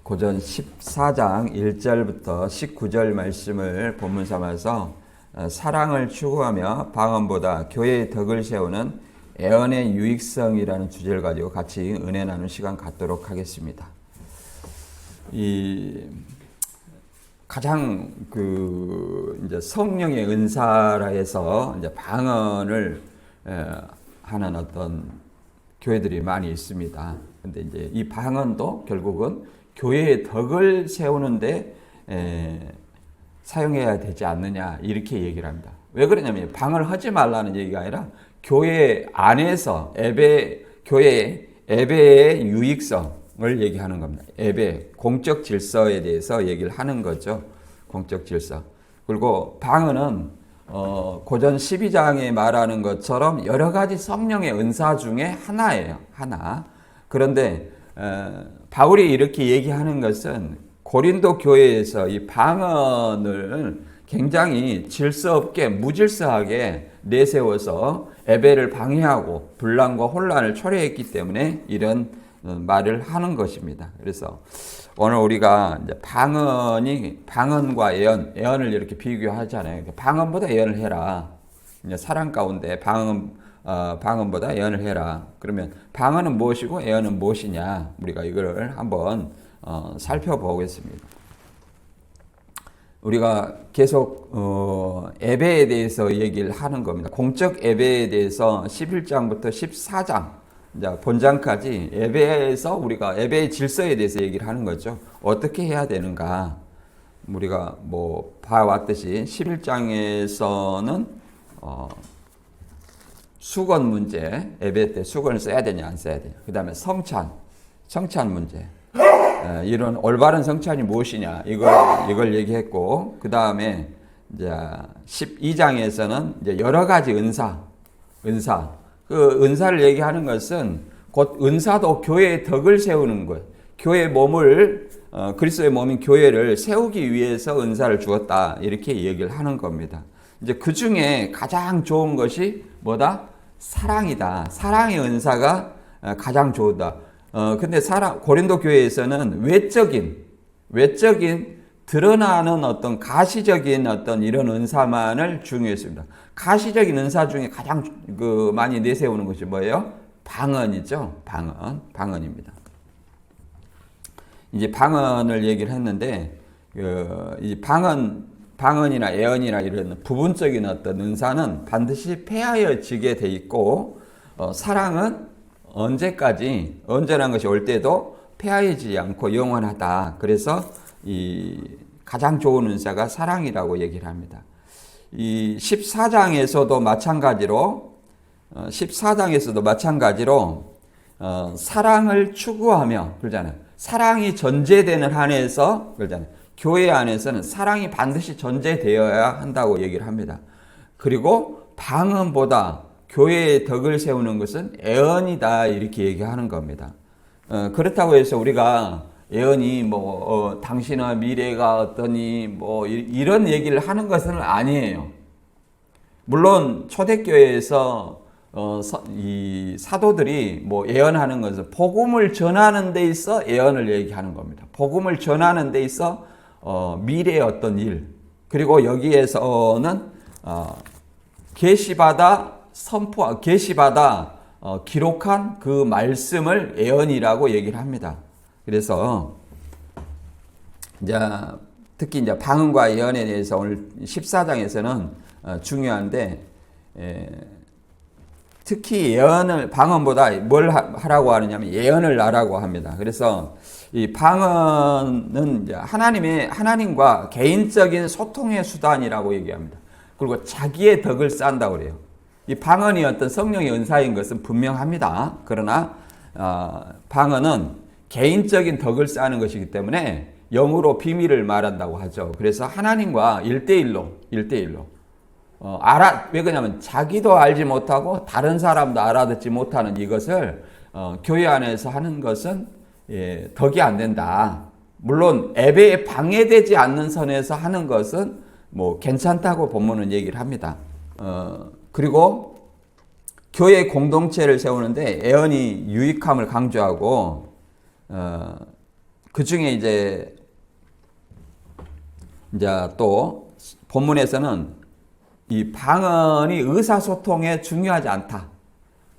고전 14장 1절부터 19절 말씀을 본문 삼아서 사랑을 추구하며 방언보다 교회의 덕을 세우는 애언의 유익성이라는 주제를 가지고 같이 은혜 나누는 시간 갖도록 하겠습니다. 이 가장 이제 성령의 은사라 해서 이제 방언을 하는 어떤 교회들이 많이 있습니다. 근데 이제 이 방언도 결국은 교회의 덕을 세우는데 사용해야 되지 않느냐 이렇게 얘기를 합니다. 왜 그러냐면 방언을 하지 말라는 얘기가 아니라 교회 안에서 교회의 예배의 유익성을 얘기하는 겁니다. 예배, 공적 질서에 대해서 얘기를 하는 거죠. 공적 질서. 그리고 방언은 고전 12장에 말하는 것처럼 여러 가지 성령의 은사 중에 하나예요. 하나. 그런데 바울이 이렇게 얘기하는 것은 고린도 교회에서 이 방언을 굉장히 질서 없게 무질서하게 내세워서 예배를 방해하고 분란과 혼란을 초래했기 때문에 이런 말을 하는 것입니다. 그래서 오늘 우리가 이제 방언과 예언을 이렇게 비교하잖아요. 방언보다 예언을 해라. 사랑 가운데 방언보다 예언을 해라. 그러면 방언은 무엇이고 예언은 무엇이냐? 우리가 이걸 한번 살펴보겠습니다. 우리가 계속 예배에 대해서 얘기를 하는 겁니다. 공적 예배에 대해서 11장부터 14장 본장까지 예배에서 우리가 예배의 질서에 대해서 얘기를 하는 거죠. 어떻게 해야 되는가? 우리가 봐왔듯이 11장에서는 수건 문제, 예배 때 수건을 써야 되냐 안 써야 되냐. 그 다음에 성찬 문제. 이런 올바른 성찬이 무엇이냐 이걸 얘기했고, 그 다음에 이제 12장에서는 이제 여러 가지 은사. 그 은사를 얘기하는 것은 곧 은사도 교회의 덕을 세우는 것. 교회의 몸을 그리스도의 몸인 교회를 세우기 위해서 은사를 주었다 이렇게 얘기를 하는 겁니다. 이제 그 중에 가장 좋은 것이 뭐다? 사랑이다. 사랑의 은사가 가장 좋다. 근데 고린도 교회에서는 외적인 드러나는 어떤 가시적인 어떤 이런 은사만을 중요했습니다. 가시적인 은사 중에 가장 많이 내세우는 것이 뭐예요? 방언이죠. 방언입니다. 이제 방언을 얘기를 했는데 이 방언이나 예언이나 이런 부분적인 어떤 은사는 반드시 폐하여지게 돼 있고, 사랑은 언제라는 것이 올 때도 폐하여지지 않고 영원하다. 그래서 이 가장 좋은 은사가 사랑이라고 얘기를 합니다. 이 14장에서도 마찬가지로 사랑을 추구하며 그러잖아요. 사랑이 전제되는 한에서 그러잖아요. 교회 안에서는 사랑이 반드시 전제되어야 한다고 얘기를 합니다. 그리고 방언보다 교회의 덕을 세우는 것은 예언이다 이렇게 얘기하는 겁니다. 그렇다고 해서 우리가 예언이 당신의 미래가 어떠니 이런 얘기를 하는 것은 아니에요. 물론 초대교회에서 이 사도들이 예언하는 것은 복음을 전하는 데 있어 예언을 얘기하는 겁니다. 복음을 전하는 데 있어 미래의 어떤 일, 그리고 여기에서는 계시받아 기록한 그 말씀을 예언이라고 얘기를 합니다. 그래서 이제 특히 이제 방언과 예언에 대해서 오늘 14장에서는 중요한데, 특히 방언보다 뭘 하라고 하느냐면 예언을 하라고 합니다. 그래서 이 방언은 이제 하나님과 개인적인 소통의 수단이라고 얘기합니다. 그리고 자기의 덕을 쌓는다고 그래요. 이 방언이 어떤 성령의 은사인 것은 분명합니다. 그러나 방언은 개인적인 덕을 쌓는 것이기 때문에 영으로 비밀을 말한다고 하죠. 그래서 하나님과 1대1로 왜 그러냐면 자기도 알지 못하고 다른 사람도 알아듣지 못하는 이것을 교회 안에서 하는 것은 덕이 안 된다. 물론 예배에 방해되지 않는 선에서 하는 것은 괜찮다고 본문은 얘기를 합니다. 그리고 교회 공동체를 세우는데 예언이 유익함을 강조하고 그 중에 이제 또 본문에서는 이 방언이 의사소통에 중요하지 않다.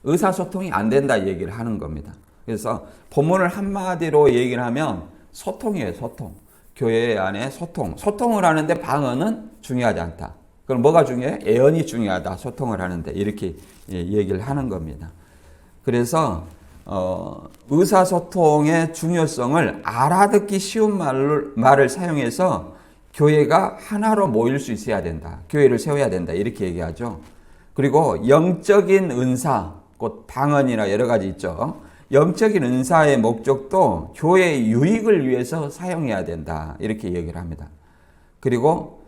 의사소통이 안 된다 얘기를 하는 겁니다. 그래서 본문을 한마디로 얘기를 하면 소통이에요, 소통. 교회 안에 소통을 하는데 방언은 중요하지 않다. 그럼 뭐가 중요해? 예언이 중요하다. 소통을 하는데 이렇게 얘기를 하는 겁니다. 그래서 의사소통의 중요성을 알아듣기 쉬운 말을 사용해서 교회가 하나로 모일 수 있어야 된다. 교회를 세워야 된다. 이렇게 얘기하죠. 그리고 영적인 은사, 곧 방언이나 여러 가지 있죠. 영적인 은사의 목적도 교회의 유익을 위해서 사용해야 된다. 이렇게 얘기를 합니다. 그리고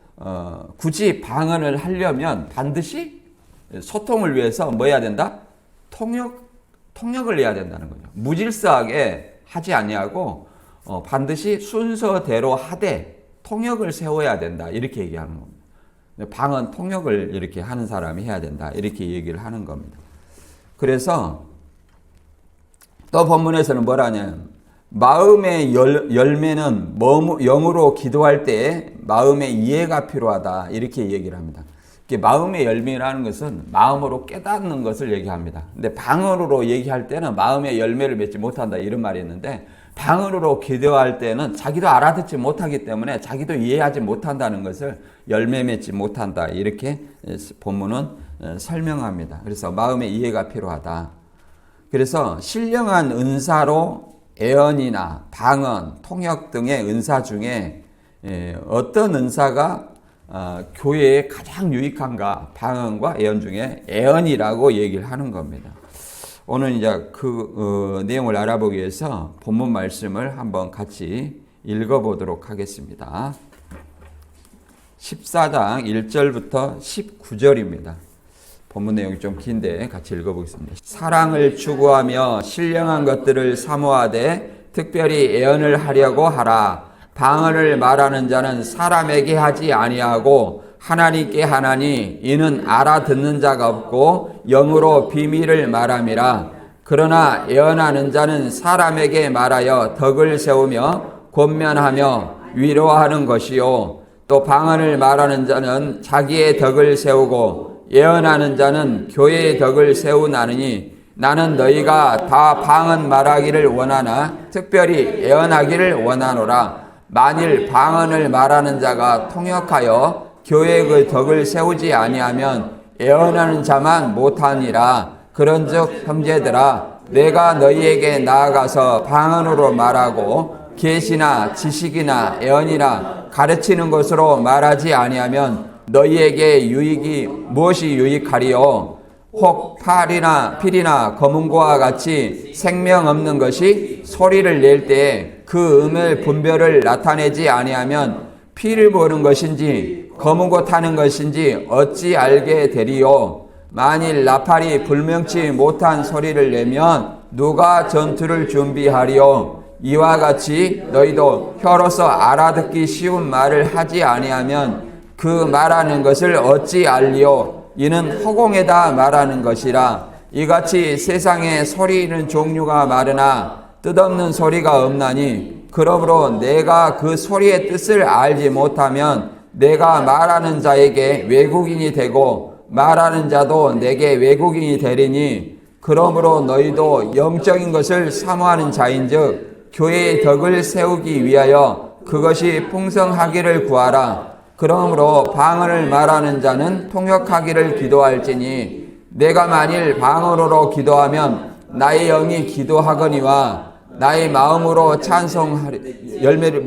굳이 방언을 하려면 반드시 소통을 위해서 뭐 해야 된다? 통역을 해야 된다는 거죠. 무질서하게 하지 아니하고 반드시 순서대로 하되 통역을 세워야 된다. 이렇게 얘기하는 겁니다. 방언 통역을 이렇게 하는 사람이 해야 된다. 이렇게 얘기를 하는 겁니다. 그래서 또 본문에서는 뭐라냐면 마음의 열매는 영으로 기도할 때 마음의 이해가 필요하다. 이렇게 얘기를 합니다. 마음의 열매라는 것은 마음으로 깨닫는 것을 얘기합니다. 근데 방언으로 얘기할 때는 마음의 열매를 맺지 못한다. 이런 말이 있는데 방언으로 기도할 때는 자기도 알아듣지 못하기 때문에 자기도 이해하지 못한다는 것을 열매 맺지 못한다. 이렇게 본문은 설명합니다. 그래서 마음의 이해가 필요하다. 그래서 신령한 은사로 예언이나 방언, 통역 등의 은사 중에 어떤 은사가 교회에 가장 유익한가? 방언과 예언 중에 예언이라고 얘기를 하는 겁니다. 오늘 이제 그 내용을 알아보기 위해서 본문 말씀을 한번 같이 읽어보도록 하겠습니다. 14장 1절부터 19절입니다. 본문 내용이 좀 긴데 같이 읽어보겠습니다. 사랑을 추구하며 신령한 것들을 사모하되 특별히 예언을 하려고 하라. 방언을 말하는 자는 사람에게 하지 아니하고 하나님께 하나니 이는 알아듣는 자가 없고 영으로 비밀을 말함이라. 그러나 예언하는 자는 사람에게 말하여 덕을 세우며 권면하며 위로하는 것이요. 또 방언을 말하는 자는 자기의 덕을 세우고 예언하는 자는 교회의 덕을 세우나니 나는 너희가 다 방언 말하기를 원하나 특별히 예언하기를 원하노라. 만일 방언을 말하는 자가 통역하여 교회의 그 덕을 세우지 아니하면 예언하는 자만 못하니라. 그런즉 형제들아 내가 너희에게 나아가서 방언으로 말하고 계시나 지식이나 예언이나 가르치는 것으로 말하지 아니하면 너희에게 유익이 무엇이 유익하리요? 혹 필이나 검은고와 같이 생명 없는 것이 소리를 낼 때에 그 음의 분별을 나타내지 아니하면 피를 보는 것인지 검은고 타는 것인지 어찌 알게 되리요? 만일 나팔이 불명치 못한 소리를 내면 누가 전투를 준비하리요? 이와 같이 너희도 혀로서 알아듣기 쉬운 말을 하지 아니하면 그 말하는 것을 어찌 알리요? 이는 허공에다 말하는 것이라. 이같이 세상에 소리는 종류가 많으나 뜻없는 소리가 없나니 그러므로 내가 그 소리의 뜻을 알지 못하면 내가 말하는 자에게 외국인이 되고 말하는 자도 내게 외국인이 되리니 그러므로 너희도 영적인 것을 사모하는 자인즉 교회의 덕을 세우기 위하여 그것이 풍성하기를 구하라. 그러므로 방언을 말하는 자는 통역하기를 기도할지니 내가 만일 방언으로 기도하면 나의 영이 기도하거니와 나의 마음으로 찬송하리 열매를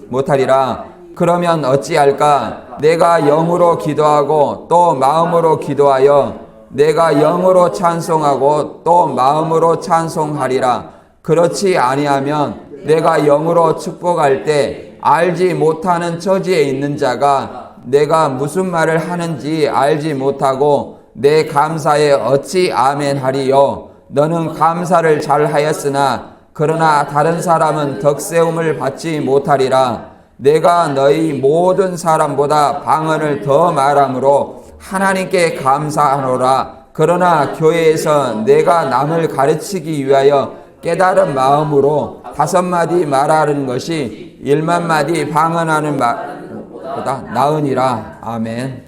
못하리라. 그러면 어찌할까? 내가 영으로 기도하고 또 마음으로 기도하여 내가 영으로 찬송하고 또 마음으로 찬송하리라. 그렇지 아니하면 내가 영으로 축복할 때 알지 못하는 처지에 있는 자가 내가 무슨 말을 하는지 알지 못하고 내 감사에 어찌 아멘하리요? 너는 감사를 잘하였으나 그러나 다른 사람은 덕세움을 받지 못하리라. 내가 너희 모든 사람보다 방언을 더 말함으로 하나님께 감사하노라. 그러나 교회에서 내가 남을 가르치기 위하여 깨달은 마음으로 5마디 말하는 것이 1만 마디 방언하는 말보다 나으니라. 아멘.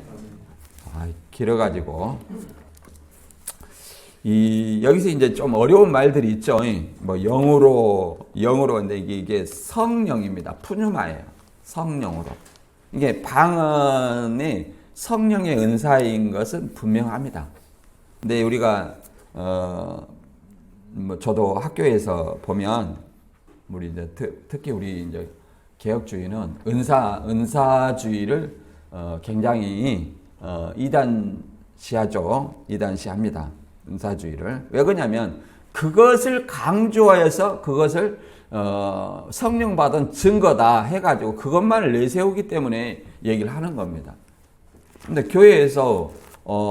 길어가지고 여기서 이제 좀 어려운 말들이 있죠. 뭐 영으로 근데 이게 성령입니다. 푸뉴마예요. 성령으로. 이게 방언이 성령의 은사인 것은 분명합니다. 근데 우리가 뭐 저도 학교에서 보면 우리 이제 특히 우리 이제 개혁주의는 은사주의를 굉장히 이단시하죠. 이단시합니다. 은사주의를. 왜 그러냐면 그것을 강조하여서 그것을 성령 받은 증거다 해가지고 그것만을 내세우기 때문에 얘기를 하는 겁니다. 근데 교회에서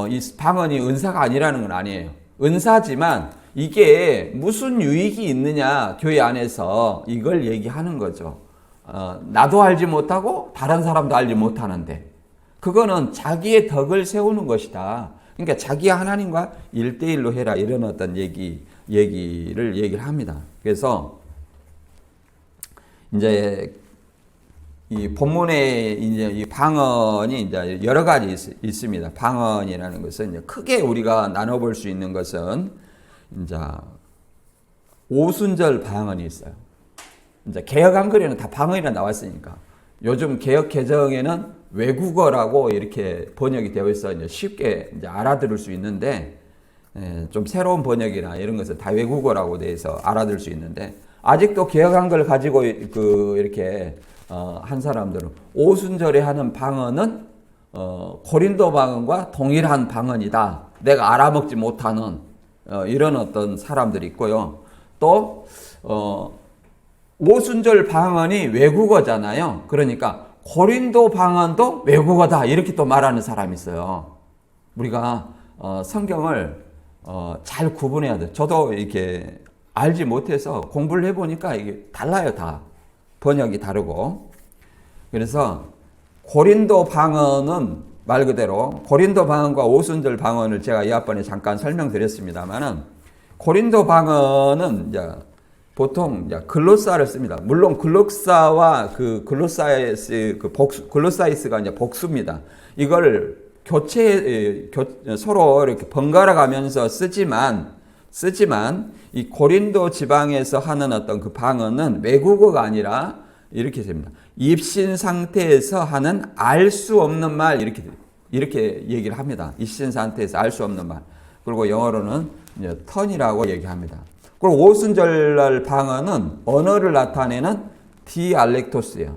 이 방언이 은사가 아니라는 건 아니에요. 은사지만 이게 무슨 유익이 있느냐 교회 안에서 이걸 얘기하는 거죠. 나도 알지 못하고 다른 사람도 알지 못하는데 그거는 자기의 덕을 세우는 것이다. 그러니까 자기 하나님과 1대1로 해라 이런 어떤 얘기를 합니다. 그래서 이제 이 본문에 이제 이 방언이 이제 여러 가지 있습니다. 방언이라는 것은 이제 크게 우리가 나눠볼 수 있는 것은 이제 오순절 방언이 있어요. 이제 개역 한글에는 다 방언이라 나왔으니까 요즘 개역 개정에는 외국어라고 이렇게 번역이 되어 있어 이제 쉽게 이제 알아들을 수 있는데 좀 새로운 번역이나 이런 것은 다 외국어라고 돼서 알아들을 수 있는데 아직도 개역 한글 가지고 이렇게 한 사람들은 오순절에 하는 방언은 고린도 방언과 동일한 방언이다. 내가 알아먹지 못하는 이런 어떤 사람들이 있고요. 또 오순절 방언이 외국어잖아요. 그러니까 고린도 방언도 외국어다 이렇게 또 말하는 사람이 있어요. 우리가 성경을 잘 구분해야 돼. 저도 이렇게 알지 못해서 공부를 해보니까 이게 달라요. 다 번역이 다르고. 그래서 고린도 방언은 말 그대로 고린도 방언과 오순절 방언을 제가 이 앞번에 잠깐 설명드렸습니다만은 고린도 방언은 이제 보통 이제 글로사를 씁니다. 물론 글로사와 그 글로사이스가 이제 복수입니다. 이걸 서로 이렇게 번갈아 가면서 쓰지만 이 고린도 지방에서 하는 어떤 그 방언은 외국어가 아니라 이렇게 됩니다. 입신 상태에서 하는 알 수 없는 말 이렇게 얘기를 합니다. 입신 상태에서 알 수 없는 말. 그리고 영어로는 이제 턴이라고 얘기합니다. 그리고 오순절날 방언은 언어를 나타내는 디알렉토스예요.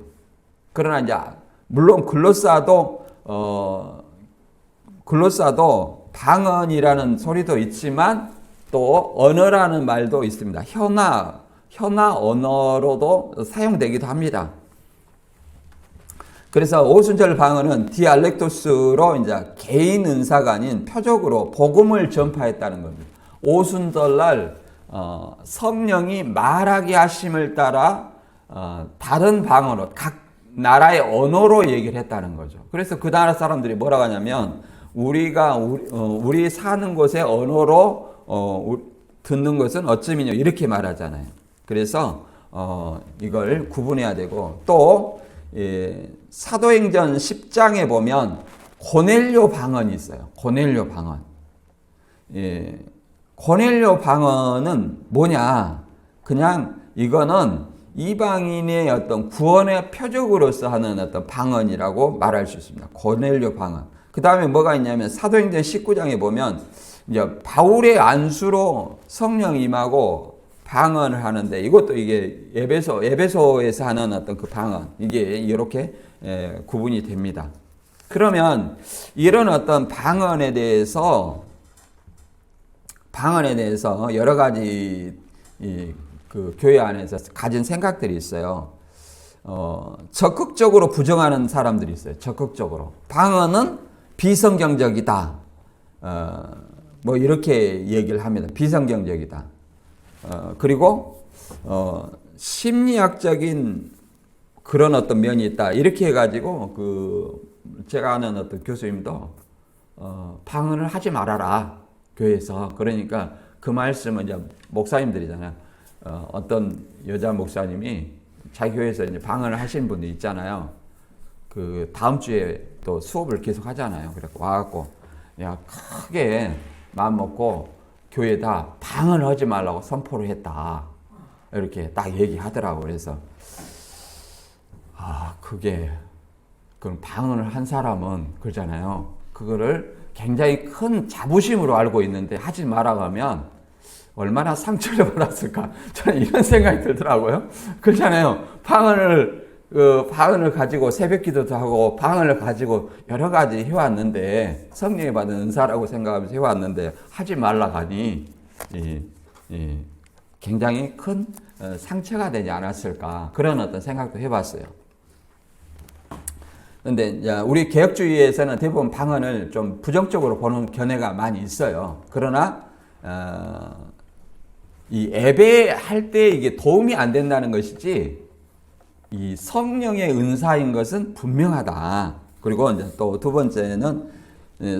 그러나 이제 물론 글로사도 방언이라는 소리도 있지만 또 언어라는 말도 있습니다. 현아 언어로도 사용되기도 합니다. 그래서 오순절 방언은 디알렉토스로 이제 개인 은사가 아닌 표적으로 복음을 전파했다는 겁니다. 오순절날 성령이 말하게 하심을 따라 다른 방언으로 각 나라의 언어로 얘기를 했다는 거죠. 그래서 그 나라 사람들이 뭐라고 하냐면 우리 사는 곳의 언어로 듣는 것은 어쩌면요 이렇게 말하잖아요. 그래서 이걸 구분해야 되고 또 사도행전 10장에 보면 고넬료 방언이 있어요. 고넬료 방언. 고넬료 방언은 뭐냐? 그냥 이거는 이방인의 어떤 구원의 표적으로서 하는 어떤 방언이라고 말할 수 있습니다. 고넬료 방언. 그 다음에 뭐가 있냐면 사도행전 19장에 보면 이제 바울의 안수로 성령 임하고 방언을 하는데 이것도 이게 에베소에서 하는 어떤 그 방언 이게 이렇게 구분이 됩니다. 그러면 이런 어떤 방언에 대해서 여러 가지 그 교회 안에서 가진 생각들이 있어요. 적극적으로 부정하는 사람들이 있어요. 적극적으로 방언은 비성경적이다. 뭐 이렇게 얘기를 합니다. 비성경적이다. 그리고 심리학적인 그런 어떤 면이 있다. 이렇게 해가지고 제가 아는 어떤 교수님도 방언을 하지 말아라 교회에서. 그러니까 그 말씀은 이제 목사님들이잖아요. 어떤 여자 목사님이 자기 교회에서 이제 방언을 하신 분이 있잖아요. 그 다음 주에 또 수업을 계속 하잖아요. 그래서 와갖고 야 크게 마음 먹고 교회에다 방언을 하지 말라고 선포를 했다. 이렇게 딱 얘기하더라고. 그래서 그게 그럼 방언을 한 사람은 그러잖아요. 그거를 굉장히 큰 자부심으로 알고 있는데 하지 말라고 하면 얼마나 상처를 받았을까. 저는 이런 생각이 들더라고요. 그렇잖아요. 방언을 가지고 새벽 기도도 하고 방언을 가지고 여러 가지 해왔는데 성령이 받은 은사라고 생각하면서 해왔는데 하지 말라고 하니 굉장히 큰 상처가 되지 않았을까. 그런 어떤 생각도 해봤어요. 근데 우리 개혁주의에서는 대부분 방언을 좀 부정적으로 보는 견해가 많이 있어요. 그러나 이 예배할 때 이게 도움이 안 된다는 것이지 이 성령의 은사인 것은 분명하다. 그리고 이제 또 두 번째는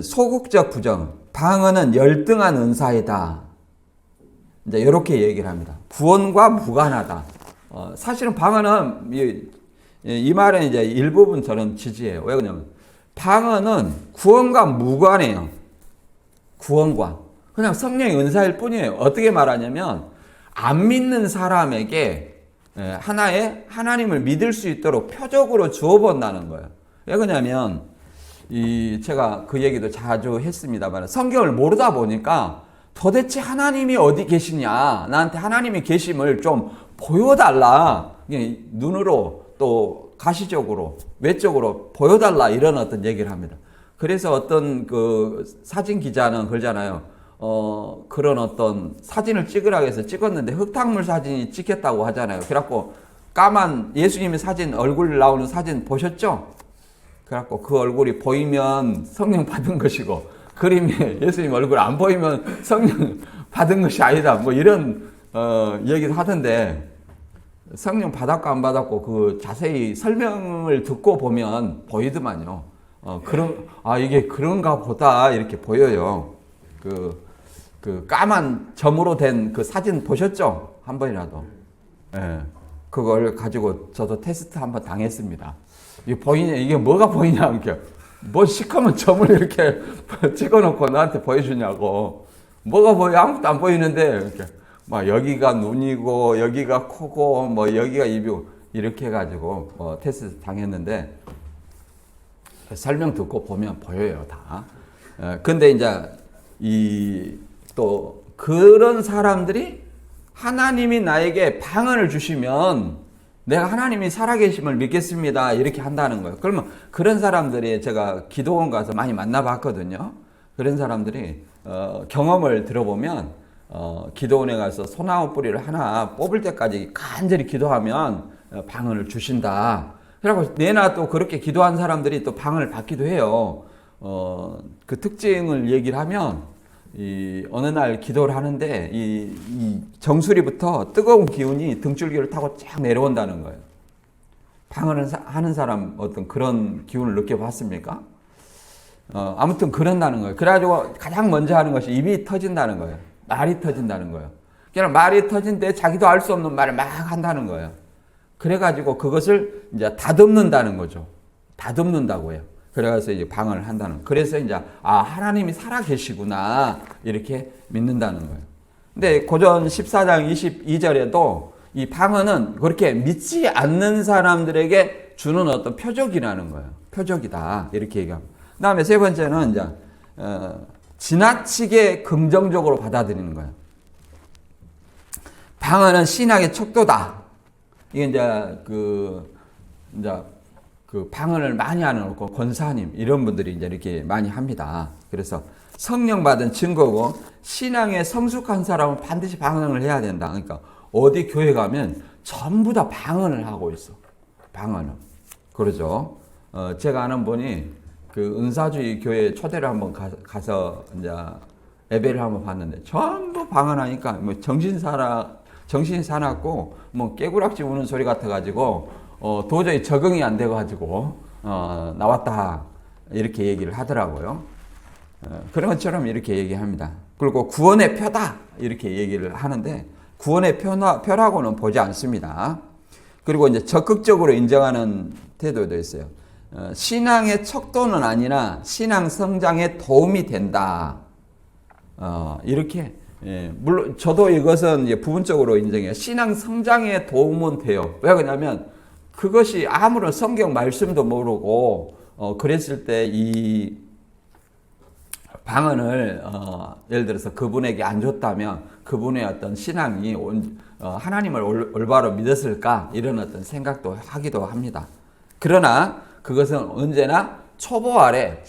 소극적 부정. 방언은 열등한 은사이다. 이제 이렇게 얘기를 합니다. 구원과 무관하다. 사실은 방언은 이 말은 이제 일부분 저는 지지해요. 왜 그러냐면 방언은 구원과 무관해요. 구원과 그냥 성령의 은사일 뿐이에요. 어떻게 말하냐면 안 믿는 사람에게 하나의 하나님을 믿을 수 있도록 표적으로 주어본다는 거예요. 왜 그러냐면 제가 그 얘기도 자주 했습니다만 성경을 모르다 보니까 도대체 하나님이 어디 계시냐, 나한테 하나님이 계심을 좀 보여달라, 눈으로 또 가시적으로 외적으로 보여달라, 이런 어떤 얘기를 합니다. 그래서 어떤 그 사진 기자는 그러잖아요. 그런 어떤 사진을 찍으라고 해서 찍었는데 흙탕물 사진이 찍혔다고 하잖아요. 그래갖고 까만 예수님의 사진, 얼굴 나오는 사진 보셨죠? 그래갖고 그 얼굴이 보이면 성령 받은 것이고, 그림에 예수님 얼굴 안 보이면 성령 받은 것이 아니다. 뭐 이런 얘기도 하던데, 성령 받았고 안 받았고 그 자세히 설명을 듣고 보면 보이더만요. 이게 그런가 보다 이렇게 보여요. 그 까만 점으로 된 그 사진 보셨죠? 한 번이라도. 예. 그걸 가지고 저도 테스트 한번 당했습니다. 이게 보이냐, 이게 뭐가 보이냐, 이렇게. 뭐 시커먼 점을 이렇게 찍어놓고 나한테 보여주냐고. 뭐가 보여? 아무것도 안 보이는데, 이렇게. 막 여기가 눈이고, 여기가 코고, 뭐 여기가 입이고, 이렇게 해가지고 테스트 당했는데, 설명 듣고 보면 보여요, 다. 근데 이제, 또 그런 사람들이 하나님이 나에게 방언을 주시면 내가 하나님이 살아계심을 믿겠습니다, 이렇게 한다는 거예요. 그러면 그런 사람들이, 제가 기도원 가서 많이 만나봤거든요. 그런 사람들이 경험을 들어보면 기도원에 가서 소나무 뿌리를 하나 뽑을 때까지 간절히 기도하면 방언을 주신다. 그리고 내나 또 그렇게 기도한 사람들이 또 방언을 받기도 해요. 그 특징을 얘기를 하면, 어느 날 기도를 하는데 이 정수리부터 뜨거운 기운이 등줄기를 타고 쫙 내려온다는 거예요. 방언을 하는 사람 어떤 그런 기운을 느껴봤습니까? 아무튼 그런다는 거예요. 그래가지고 가장 먼저 하는 것이 입이 터진다는 거예요. 말이 터진다는 거예요. 그냥 말이 터진데 자기도 알 수 없는 말을 막 한다는 거예요. 그래가지고 그것을 이제 다듬는다는 거죠. 다듬는다고 해요. 그래서 이제 방언을 한다는. 그래서 이제 하나님이 살아 계시구나, 이렇게 믿는다는 거예요. 근데 고전 14장 22절에도 이 방언은 그렇게 믿지 않는 사람들에게 주는 어떤 표적이라는 거예요. 표적이다, 이렇게 얘기합니다. 그다음에 세 번째는 이제 지나치게 긍정적으로 받아들이는 거예요. 방언은 신학의 척도다. 이게 이제 그 방언을 많이 하는 권사님, 이런 분들이 이제 이렇게 많이 합니다. 그래서 성령 받은 증거고, 신앙에 성숙한 사람은 반드시 방언을 해야 된다. 그러니까 어디 교회 가면 전부 다 방언을 하고 있어. 방언을. 그러죠. 제가 아는 분이 그 은사주의 교회 초대를 한번 가서 이제 예배를 한번 봤는데 전부 방언하니까 뭐 정신이 사납고 뭐 깨구락지 우는 소리 같아가지고 도저히 적응이 안 돼가지고 나왔다, 이렇게 얘기를 하더라고요. 그런 것처럼 이렇게 얘기합니다. 그리고 구원의 표다, 이렇게 얘기를 하는데, 구원의 표라고는 보지 않습니다. 그리고 이제 적극적으로 인정하는 태도도 있어요. 신앙의 척도는 아니라 신앙 성장에 도움이 된다. 이렇게. 물론 저도 이것은 이제 부분적으로 인정해요. 신앙 성장에 도움은 돼요. 왜 그러냐면 그것이 아무런 성경 말씀도 모르고 그랬을 때 이 방언을 예를 들어서 그분에게 안 줬다면 그분의 어떤 신앙이 하나님을 올바로 믿었을까 이런 어떤 생각도 하기도 합니다. 그러나 그것은 언제나 초보 아래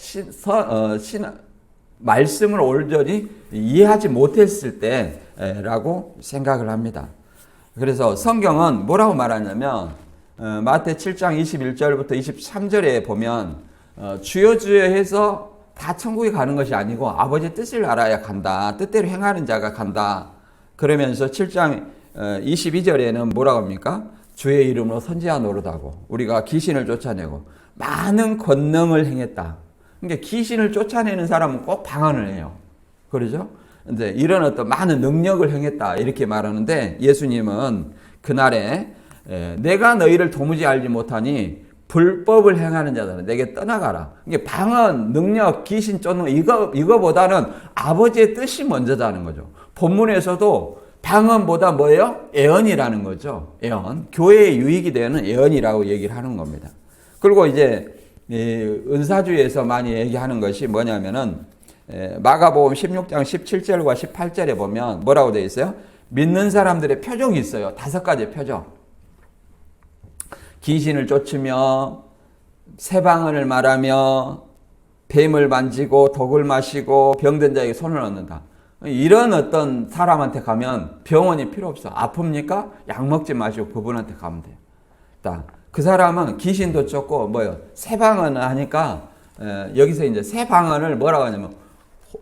말씀을 온전히 이해하지 못했을 때라고 생각을 합니다. 그래서 성경은 뭐라고 말하냐면 마태 7장 21절부터 23절에 보면 주여 주여 해서 다 천국에 가는 것이 아니고 아버지의 뜻을 알아야 간다. 뜻대로 행하는 자가 간다. 그러면서 7장 22절에는 뭐라고 합니까? 주의 이름으로 선지자 노릇하고 우리가 귀신을 쫓아내고 많은 권능을 행했다. 그러니까 귀신을 쫓아내는 사람은 꼭 방언을 해요. 그러죠? 근데 이런 어떤 많은 능력을 행했다. 이렇게 말하는데 예수님은 그날에 내가 너희를 도무지 알지 못하니 불법을 행하는 자들은 내게 떠나가라. 이게 방언, 능력, 귀신 쫓는 이거보다는 아버지의 뜻이 먼저다는 거죠. 본문에서도 방언보다 뭐예요? 애언이라는 거죠. 애언. 교회의 유익이 되는 애언이라고 얘기를 하는 겁니다. 그리고 이제 은사주의에서 많이 얘기하는 것이 뭐냐면은 마가복음 16장 17절과 18절에 보면 뭐라고 되어 있어요? 믿는 사람들의 표적이 있어요. 5가지 표적. 귀신을 쫓으며 새방언을 말하며 뱀을 만지고 독을 마시고 병든 자에게 손을 얹는다. 이런 어떤 사람한테 가면 병원이 필요 없어. 아픕니까? 약 먹지 마시고 그분한테 가면 돼요. 그 사람은 귀신도 쫓고 뭐요? 새방언을 하니까 여기서 이제 새방언을 뭐라고 하냐면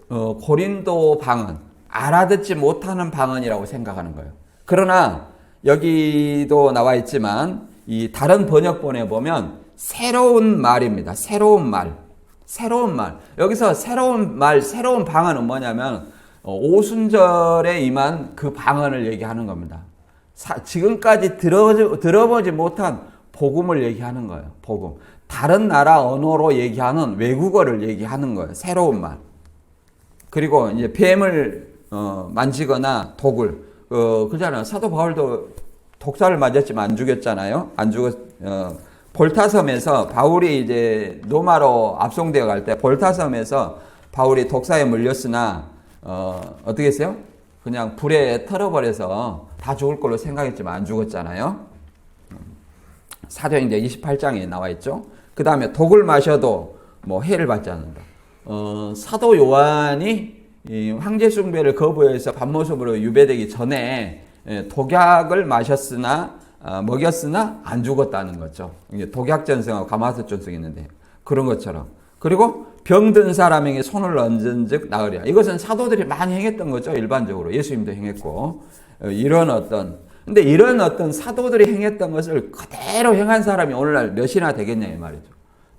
고린도 방언, 알아듣지 못하는 방언이라고 생각하는 거예요. 그러나 여기도 나와 있지만 이 다른 번역본에 보면 새로운 말입니다. 새로운 말. 여기서 새로운 말, 새로운 방언은 뭐냐면 오순절에 임한 그 방언을 얘기하는 겁니다. 지금까지 들어보지 못한 복음을 얘기하는 거예요. 복음. 다른 나라 언어로 얘기하는 외국어를 얘기하는 거예요. 새로운 말. 그리고 이제 뱀을 만지거나 독을 그잖아요. 사도 바울도 독사를 맞았지만 안 죽였잖아요. 볼타섬에서 바울이 이제 로마로 압송되어 갈 때 볼타섬에서 바울이 독사에 물렸으나 어떻게 했어요? 그냥 불에 털어버려서 다 죽을 걸로 생각했지만 안 죽었잖아요. 사도행전 28장에 나와 있죠. 그 다음에 독을 마셔도 뭐 해를 받지 않는다. 사도 요한이 이 황제 숭배를 거부해서 밤모습으로 유배되기 전에 독약을 마셨으나 먹였으나 안 죽었다는 거죠. 독약 전승하고 가마솥 전승이 있는데 그런 것처럼. 그리고 병든 사람에게 손을 얹은 즉 나으리라. 이것은 사도들이 많이 행했던 거죠. 일반적으로 예수님도 행했고 근데 이런 어떤 사도들이 행했던 것을 그대로 행한 사람이 오늘날 몇이나 되겠냐 이 말이죠.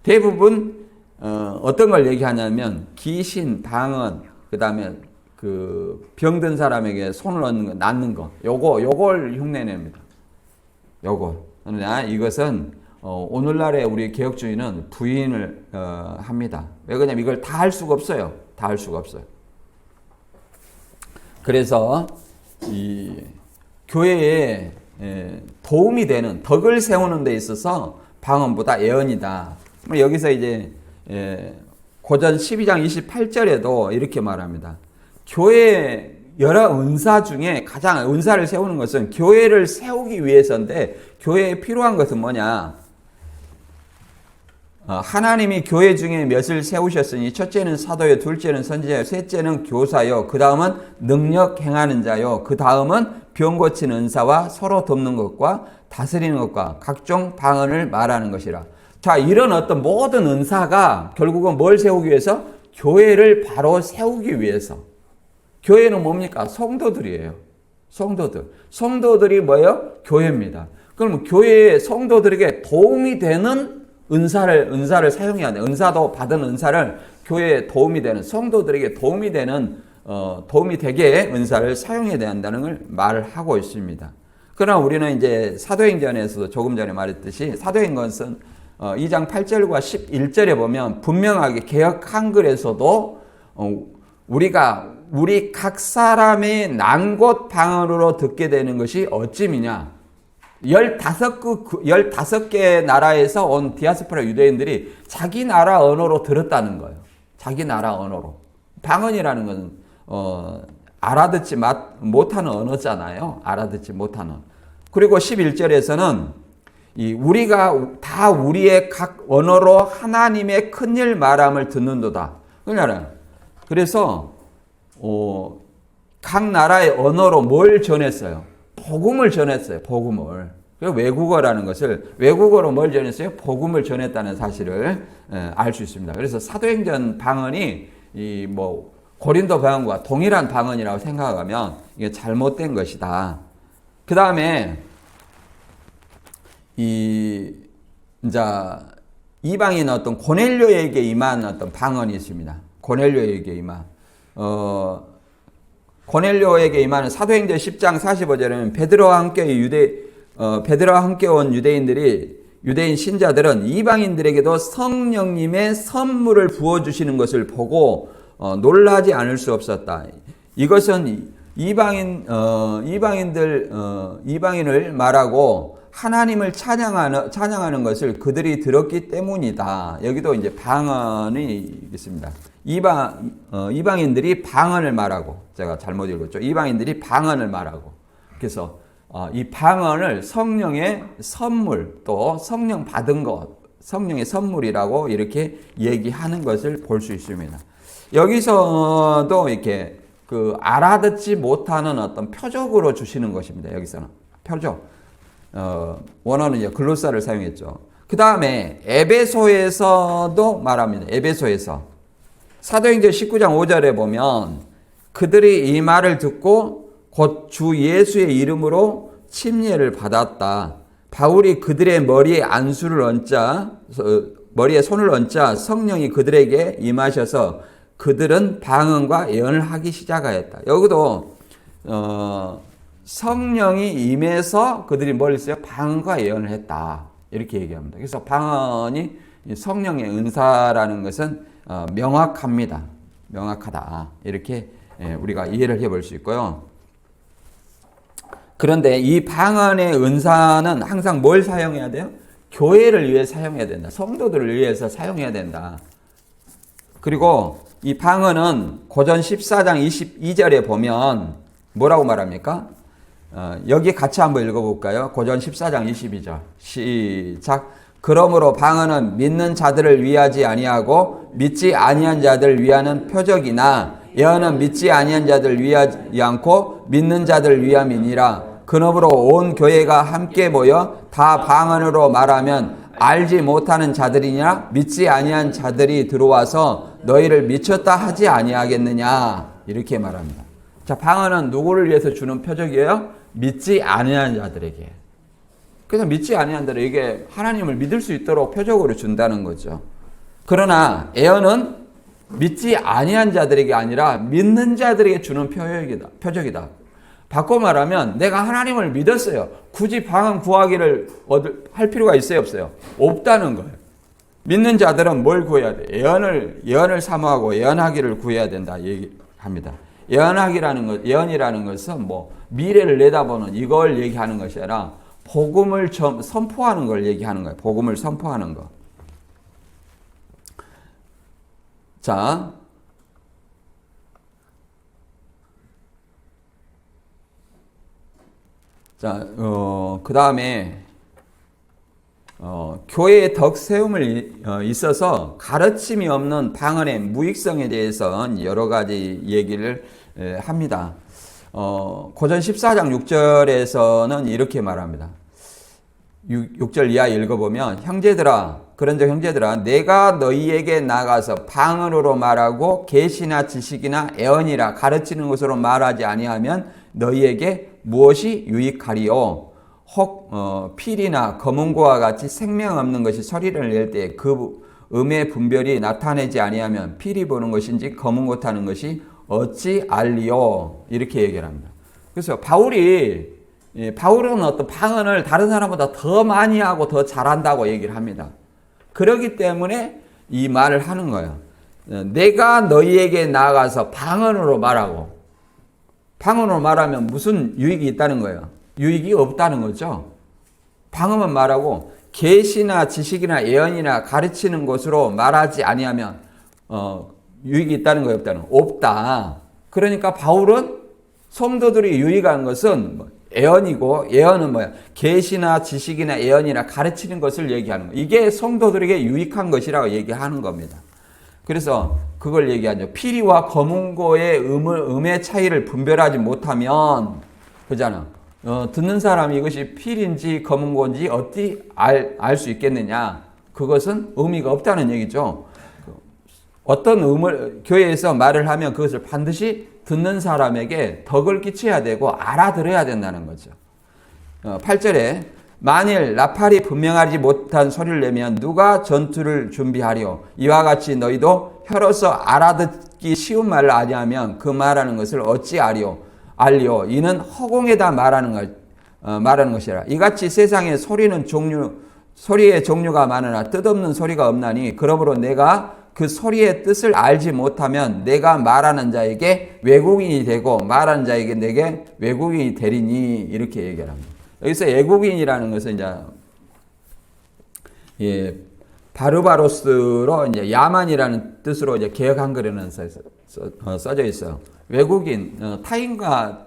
대부분 어떤 걸 얘기하냐면 귀신, 방언, 그 다음에 그 병든 사람에게 손을 얹는 거, 낫는 거, 요걸 흉내냅니다. 그러나 이것은 오늘날의 우리 개혁주의는 부인을 합니다. 왜 그러냐면 이걸 다 할 수가 없어요. 그래서 이 교회에 도움이 되는 덕을 세우는 데 있어서 방언보다 예언이다. 여기서 이제 고전 12장 28절에도 이렇게 말합니다. 교회 여러 은사 중에 가장 은사를 세우는 것은 교회를 세우기 위해서인데 교회에 필요한 것은 뭐냐? 하나님이 교회 중에 몇을 세우셨으니 첫째는 사도요, 둘째는 선지자요, 셋째는 교사요, 그 다음은 능력 행하는 자요, 그 다음은 병 고치는 은사와 서로 돕는 것과 다스리는 것과 각종 방언을 말하는 것이라. 자, 이런 어떤 모든 은사가 결국은 뭘 세우기 위해서? 교회를 바로 세우기 위해서. 교회는 뭡니까? 성도들이에요. 성도들이 뭐예요? 교회입니다. 그러면 교회의 성도들에게 도움이 되는 은사를 사용해야 돼요. 은사도 받은 은사를 교회에 도움이 되는, 성도들에게 도움이 되는 도움이 되게 은사를 사용해야 된다는 걸 말하고 있습니다. 그러나 우리는 이제 사도행전에서도 조금 전에 말했듯이 사도행전은 2장 8절과 11절에 보면 분명하게 개역 한글에서도 우리 각 사람의 난곳 방언으로 듣게 되는 것이 어찌미냐. 15개 나라에서 온 디아스포라 유대인들이 자기 나라 언어로 들었다는 거예요. 자기 나라 언어로. 방언이라는 건 알아듣지 못하는 언어잖아요. 알아듣지 못하는. 그리고 11절에서는 우리가 다 우리의 각 언어로 하나님의 큰일 말함을 듣는도다. 그래서 각 나라의 언어로 뭘 전했어요? 복음을 전했어요. 복음을. 외국어라는 것을 외국어로 뭘 전했어요? 복음을 전했다는 사실을 알 수 있습니다. 그래서 사도행전 방언이 고린도 방언과 동일한 방언이라고 생각하면 이게 잘못된 것이다. 그 다음에 이방인 어떤 고넬료에게 임한 어떤 방언이 있습니다. 고넬료에게 임한 고넬료에게 임하는 사도행전 10장 45절에는 베드로와 함께 온 유대인 신자들은 이방인들에게도 성령님의 선물을 부어주시는 것을 보고 놀라지 않을 수 없었다. 이것은 이방인을 말하고 하나님을 찬양하는 것을 그들이 들었기 때문이다. 여기도 이제 방언이 있습니다. 이방인들이 방언을 말하고, 제가 잘못 읽었죠. 이방인들이 방언을 말하고. 그래서 이 방언을 성령의 선물, 또 성령 받은 것, 성령의 선물이라고 이렇게 얘기하는 것을 볼 수 있습니다. 여기서도 이렇게 알아듣지 못하는 어떤 표적으로 주시는 것입니다. 여기서는 표적. 원어는 이제 글로사를 사용했죠. 그 다음에 에베소에서도 말합니다. 에베소에서 사도행전 19장 5절에 보면 그들이 이 말을 듣고 곧 주 예수의 이름으로 침례를 받았다. 바울이 그들의 머리에 머리에 손을 얹자 성령이 그들에게 임하셔서 그들은 방언과 예언을 하기 시작하였다. 여기도 성령이 임해서 그들이 뭘 했어요? 방언과 예언을 했다. 이렇게 얘기합니다. 그래서 방언이 성령의 은사라는 것은 명확합니다. 명확하다. 이렇게 우리가 이해를 해볼 수 있고요. 그런데 이 방언의 은사는 항상 뭘 사용해야 돼요? 교회를 위해 사용해야 된다. 성도들을 위해서 사용해야 된다. 그리고 이 방언은 고전 14장 22절에 보면 뭐라고 말합니까? 여기 같이 한번 읽어볼까요? 고전 14장 22절 시작. 그러므로 방언은 믿는 자들을 위하지 아니하고 믿지 아니한 자들을 위하는 표적이나 예언은 믿지 아니한 자들을 위하지 않고 믿는 자들을 위함이니라. 그러므로 온 교회가 함께 모여 다 방언으로 말하면 알지 못하는 자들이냐 믿지 아니한 자들이 들어와서 너희를 미쳤다 하지 아니하겠느냐. 이렇게 말합니다. 자, 방언은 누구를 위해서 주는 표적이에요? 믿지 아니한 자들에게. 그래서 믿지 아니한 자들에게 하나님을 믿을 수 있도록 표적으로 준다는 거죠. 그러나 예언은 믿지 아니한 자들에게 아니라 믿는 자들에게 주는 표적이다. 바꿔 말하면 내가 하나님을 믿었어요. 굳이 방언 구하기를 할 필요가 있어요, 없어요? 없다는 거예요. 믿는 자들은 뭘 구해야 돼? 예언을 사모하고 예언하기를 구해야 된다 얘기합니다. 예언이라는 것은 미래를 내다보는 이걸 얘기하는 것이 아니라 복음을 선포하는 걸 얘기하는 거예요. 복음을 선포하는 거. 자, 그 다음에 교회의 덕 세움을 있어서 가르침이 없는 방언의 무익성에 대해서는 여러 가지 얘기를 합니다. 고전 14장 6절에서는 이렇게 말합니다. 6절 이하 읽어보면 그런즉 형제들아 내가 너희에게 나가서 방언으로 말하고 계시나 지식이나 예언이라 가르치는 것으로 말하지 아니하면 너희에게 무엇이 유익하리요? 혹 필이나 검은고와 같이 생명 없는 것이 소리를 낼 때 그 음의 분별이 나타내지 아니하면 필이 보는 것인지 검은고 타는 것이 어찌 알리요? 이렇게 얘기를 합니다. 그래서 바울은 어떤 방언을 다른 사람보다 더 많이 하고 더 잘한다고 얘기를 합니다. 그렇기 때문에 이 말을 하는 거예요. 내가 너희에게 나아가서 방언으로 말하고, 방언으로 말하면 무슨 유익이 있다는 거예요? 유익이 없다는 거죠. 방언만 말하고 계시나 지식이나 예언이나 가르치는 것으로 말하지 아니하면 유익이 있다는 거예요? 없다는 거예요? 없다. 그러니까 바울은 성도들이 유익한 것은 예언이고, 예언은 뭐야? 계시나 지식이나 예언이나 가르치는 것을 얘기하는 거예요. 이게 성도들에게 유익한 것이라고 얘기하는 겁니다. 그래서 그걸 얘기하죠. 피리와 검은고의 음의 차이를 분별하지 못하면, 그잖아. 듣는 사람이 이것이 필인지 검은고인지 어떻게 알 수 있겠느냐? 그것은 의미가 없다는 얘기죠. 어떤 교회에서 말을 하면 그것을 반드시 듣는 사람에게 덕을 끼쳐야 되고 알아들어야 된다는 거죠. 8절에 만일 나팔이 분명하지 못한 소리를 내면 누가 전투를 준비하리요? 이와 같이 너희도 혀로서 알아듣기 쉬운 말을 아니하면 그 말하는 것을 어찌 알리요? 이는 허공에다 말하는 것이라. 이같이 세상에 소리의 종류가 많으나 뜻없는 소리가 없나니 그러므로 내가 그 소리의 뜻을 알지 못하면 내가 말하는 자에게 외국인이 되고 말하는 자에게 내게 외국인이 되리니 이렇게 얘기를 합니다. 여기서 외국인이라는 것은 이제 바르바로스로 이제 야만이라는 뜻으로 이제 개역 한글에는 써져 있어요. 외국인, 타인과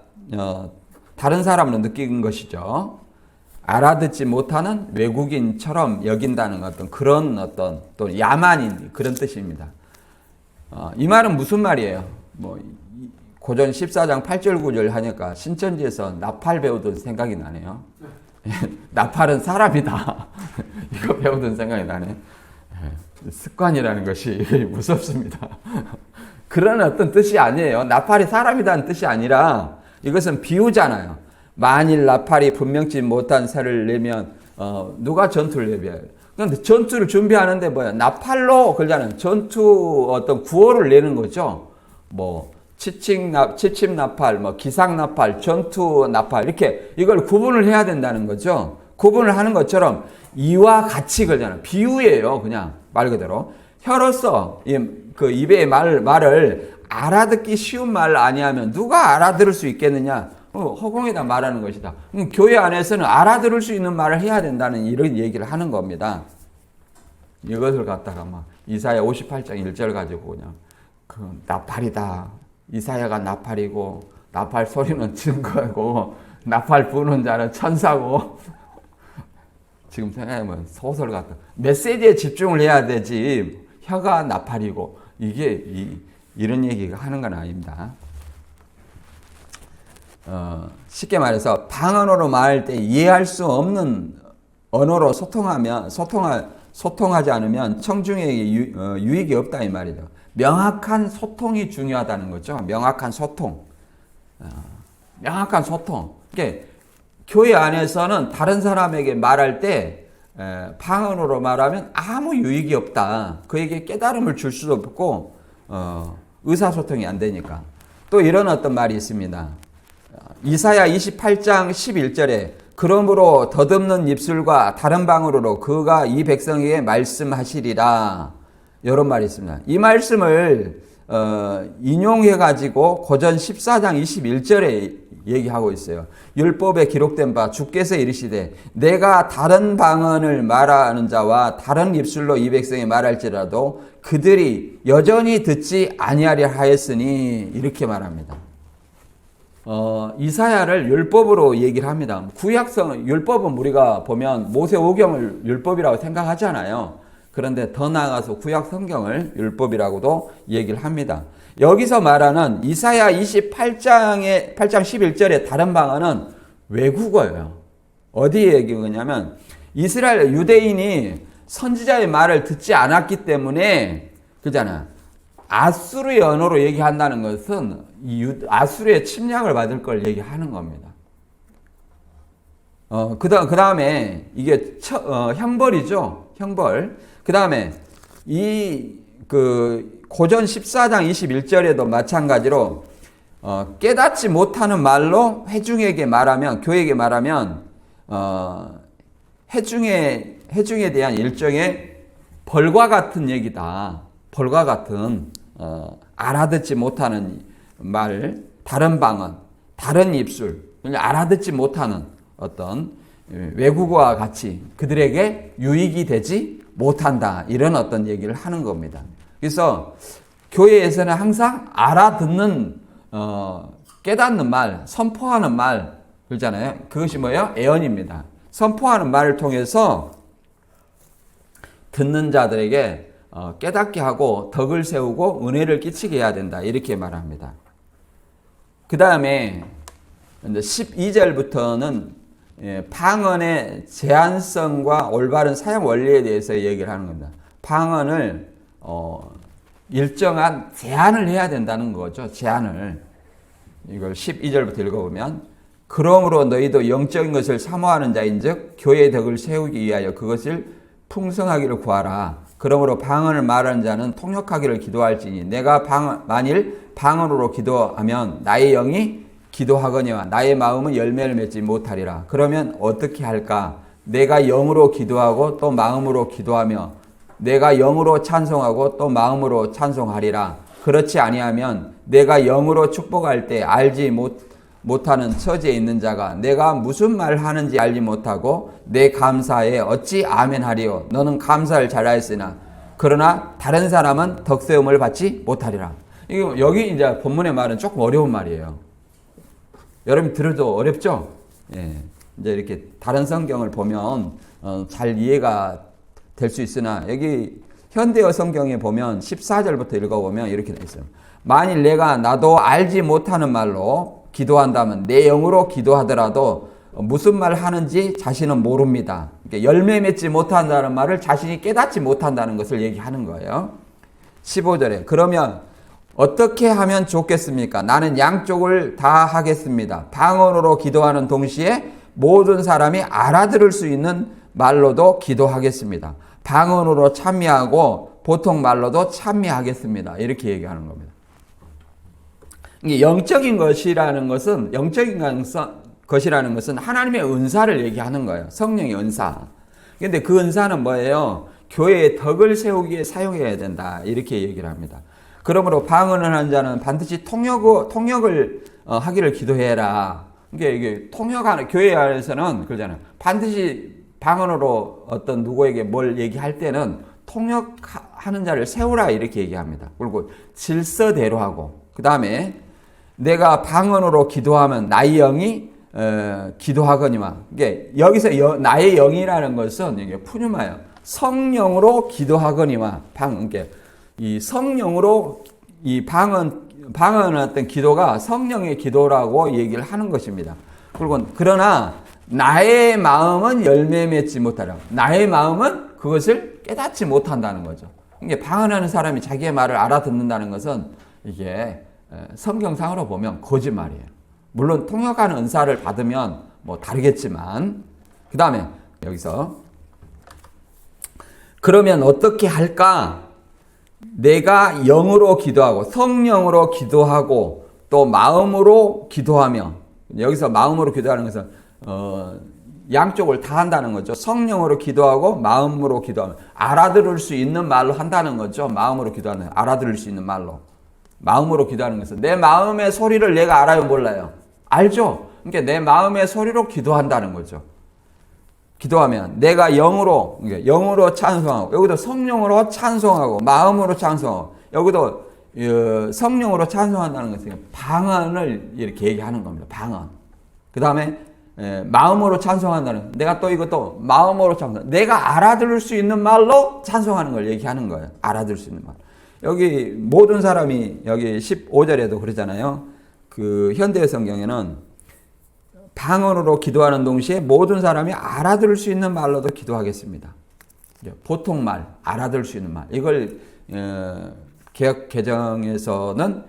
다른 사람으로 느낀 것이죠. 알아듣지 못하는 외국인처럼 여긴다는 그런 또 야만인 그런 뜻입니다. 이 말은 무슨 말이에요? 고전 14장 8절 9절 하니까 신천지에서 나팔 배우던 생각이 나네요. 나팔은 사람이다. 이거 배우던 생각이 나네. 습관이라는 것이 무섭습니다. 그런 어떤 뜻이 아니에요. 나팔이 사람이라는 뜻이 아니라 이것은 비유잖아요. 만일 나팔이 분명치 못한 소리를 내면 누가 전투를 내비해요? 그런데 전투를 준비하는데 뭐야? 나팔로 그러잖아요. 전투 어떤 구호를 내는 거죠. 치침 나팔, 기상 나팔, 전투 나팔 이렇게 이걸 구분을 해야 된다는 거죠. 구분을 하는 것처럼 이와 같이 그러잖아요. 비유예요. 그냥 말 그대로 혀로서 그 입의 말을 알아듣기 쉬운 말을 아니하면 누가 알아들을 수 있겠느냐? 허공에다 말하는 것이다. 교회 안에서는 알아들을 수 있는 말을 해야 된다는 이런 얘기를 하는 겁니다. 이것을 갖다가 이사야 58장 1절 가지고 그냥 나팔이다. 이사야가 나팔이고 나팔 소리는 증거고 나팔 부는 자는 천사고 지금 생각해보면 소설 같다. 메시지에 집중을 해야 되지 혀가 나팔이고 이게 이런 얘기가 하는 건 아닙니다. 쉽게 말해서 방언으로 말할 때 이해할 수 없는 언어로 소통하지 않으면 청중에게 유익이 없다 이 말이죠. 명확한 소통이 중요하다는 거죠. 명확한 소통. 명확한 소통. 그러니까 교회 안에서는 다른 사람에게 말할 때 방언으로 말하면 아무 유익이 없다. 그에게 깨달음을 줄 수도 없고 의사소통이 안 되니까. 또 이런 어떤 말이 있습니다. 이사야 28장 11절에 그러므로 더듬는 입술과 다른 방언으로 그가 이 백성에게 말씀하시리라. 이런 말이 있습니다. 이 말씀을 인용해가지고 고전 14장 21절에 얘기하고 있어요. 율법에 기록된 바 주께서 이르시되 내가 다른 방언을 말하는 자와 다른 입술로 이 백성이 말할지라도 그들이 여전히 듣지 아니하려 하였으니 이렇게 말합니다. 이사야를 율법으로 얘기를 합니다. 율법은 우리가 보면 모세오경을 율법이라고 생각하잖아요. 그런데 더 나아가서 구약 성경을 율법이라고도 얘기를 합니다. 여기서 말하는 이사야 8장 11절의 다른 방언은 외국어예요. 어디에 얘기하냐면 이스라엘 유대인이 선지자의 말을 듣지 않았기 때문에 그잖아. 아수르의 언어로 얘기한다는 것은 아수르의 침략을 받을 걸 얘기하는 겁니다. 그 다음에 이게 형벌이죠. 형벌. 그 다음에 이 그 고전 14장 21절에도 마찬가지로 깨닫지 못하는 말로 회중에게 말하면, 교회에게 말하면 회중에 대한 일종의 벌과 같은 얘기다. 벌과 같은 알아듣지 못하는 말, 다른 방언, 다른 입술, 알아듣지 못하는 어떤 외국어와 같이 그들에게 유익이 되지 못한다. 이런 어떤 얘기를 하는 겁니다. 그래서 교회에서는 항상 알아듣는 깨닫는 말, 선포하는 말 그러잖아요. 그것이 뭐예요? 애언입니다. 선포하는 말을 통해서 듣는 자들에게 깨닫게 하고 덕을 세우고 은혜를 끼치게 해야 된다. 이렇게 말합니다. 그 다음에 12절부터는 방언의 제한성과 올바른 사용 원리에 대해서 얘기를 하는 겁니다. 방언을 일정한 제한을 해야 된다는 거죠. 제한을. 이걸 12절부터 읽어보면, 그러므로 너희도 영적인 것을 사모하는 자인즉 교회의 덕을 세우기 위하여 그것을 풍성하기를 구하라. 그러므로 방언을 말하는 자는 통역하기를 기도할지니 내가 만일 방언으로 기도하면 나의 영이 기도하거니와 나의 마음은 열매를 맺지 못하리라. 그러면 어떻게 할까? 내가 영으로 기도하고 또 마음으로 기도하며 내가 영으로 찬송하고 또 마음으로 찬송하리라. 그렇지 아니하면 내가 영으로 축복할 때 알지 못하는 처지에 있는 자가 내가 무슨 말 하는지 알지 못하고 내 감사에 어찌 아멘하리요. 너는 감사를 잘하였으나 그러나 다른 사람은 덕세움을 받지 못하리라. 여기 이제 본문의 말은 조금 어려운 말이에요. 여러분 들어도 어렵죠? 예. 이제 이렇게 다른 성경을 보면 잘 이해가 될 수 있으나 여기 현대어 성경에 보면 14절부터 읽어보면 이렇게 되어 있어요. 만일 내가 나도 알지 못하는 말로 기도한다면 내 영으로 기도하더라도 무슨 말 하는지 자신은 모릅니다. 그러니까 열매 맺지 못한다는 말을 자신이 깨닫지 못한다는 것을 얘기하는 거예요. 15절에 그러면 어떻게 하면 좋겠습니까? 나는 양쪽을 다 하겠습니다. 방언으로 기도하는 동시에 모든 사람이 알아들을 수 있는 말로도 기도하겠습니다. 방언으로 찬미하고 보통 말로도 찬미하겠습니다. 이렇게 얘기하는 겁니다. 영적인 것이라는 것은 하나님의 은사를 얘기하는 거예요. 성령의 은사. 근데 그 은사는 뭐예요? 교회의 덕을 세우기 위해 사용해야 된다. 이렇게 얘기를 합니다. 그러므로 방언을 하는 자는 반드시 통역을 하기를 기도해라. 이게 통역하는, 교회 안에서는 그러잖아요. 반드시 방언으로 어떤 누구에게 뭘 얘기할 때는 통역하는 자를 세우라. 이렇게 얘기합니다. 그리고 질서대로 하고, 그 다음에 내가 방언으로 기도하면 나의 영이 기도하거니와. 이게 여기서 나의 영이라는 것은 이게 푸뉴마예요. 성령으로 기도하거니와. 이게 이 성령으로 이 방언 어떤 기도가 성령의 기도라고 얘기를 하는 것입니다. 그러나 나의 마음은 열매 맺지 못하라. 나의 마음은 그것을 깨닫지 못한다는 거죠. 이게 방언하는 사람이 자기의 말을 알아듣는다는 것은 이게 성경상으로 보면 거짓말이에요. 물론 통역하는 은사를 받으면 뭐 다르겠지만, 그 다음에 여기서 그러면 어떻게 할까? 내가 영으로 기도하고 성령으로 기도하고 또 마음으로 기도하며, 여기서 마음으로 기도하는 것은 양쪽을 다 한다는 거죠. 성령으로 기도하고 마음으로 기도하며 알아들을 수 있는 말로 한다는 거죠. 마음으로 기도하는, 알아들을 수 있는 말로. 마음으로 기도하는 것은 내 마음의 소리를 내가 알아요, 몰라요? 알죠? 그러니까 내 마음의 소리로 기도한다는 거죠. 기도하면 내가 영으로 찬송하고, 여기도 성령으로 찬송하고 마음으로 찬송하고, 여기도 성령으로 찬송한다는 것은 방언을 이렇게 얘기하는 겁니다. 방언. 그 다음에 마음으로 찬송한다는, 내가 또 이것도 마음으로 찬송, 내가 알아들을 수 있는 말로 찬송하는 걸 얘기하는 거예요. 알아들을 수 있는 말. 여기 모든 사람이, 여기 15절에도 그러잖아요. 그 현대 성경에는 방언으로 기도하는 동시에 모든 사람이 알아들을 수 있는 말로도 기도하겠습니다. 보통 말, 알아들을 수 있는 말. 이걸 개역 개정에서는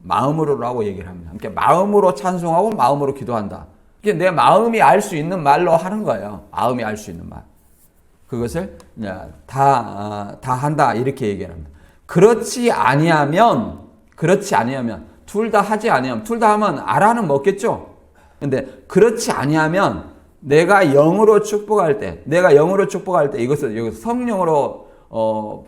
마음으로라고 얘기를 합니다. 그러니까 마음으로 찬송하고 마음으로 기도한다. 내 마음이 알 수 있는 말로 하는 거예요. 마음이 알 수 있는 말. 그것을 다 한다 이렇게 얘기합니다. 그렇지 아니하면 둘 다 하지 아니하면 둘 다 하면 알아는 먹겠죠. 근데 그렇지 아니하면 내가 영으로 축복할 때 이것을 성령으로